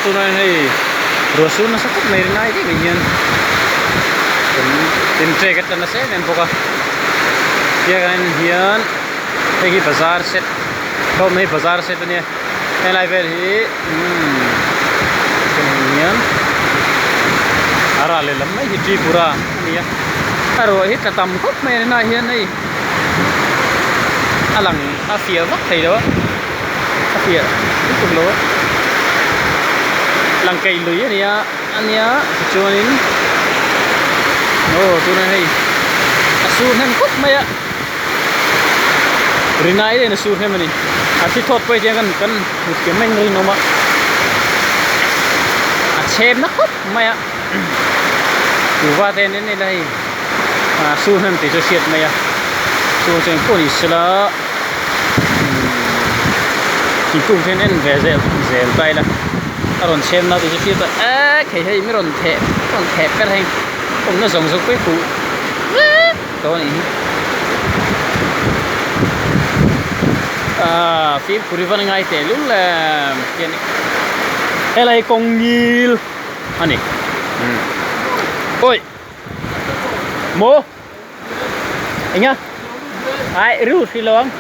tụi này thì rửa xuống nó sẽ cắt mày ngay cái nhiên tìm chơi cái nó sẽ nên boka kia cái hiền cái bazar set không mấy bazar set này cái này về thì cái hiền ara le lắm mấy cái pura này à rồi hết cả tầm khúc mày này hiền này alang afia vắt thầy đó afia tiếp tục lúa lang cây lưới này anh nhá cho nên tụi này asun hen khúc mày á rinai đây là asun hen mày thì thốt bây giờ kan một cái mình rin nó mà xem nó khúc mày á dù va tên đến đây asun hen thì cho xiết mày á asun trên police là thì cũng thế nên về dễ tay là còn xem nó thì cho xiết là cái hay mấy còn thẹp cái này không nó giống cái cũ đó này phim của rival ngay thế lúc là cái này công nhiều anh này ôi mô anh nhá ai rút phi lông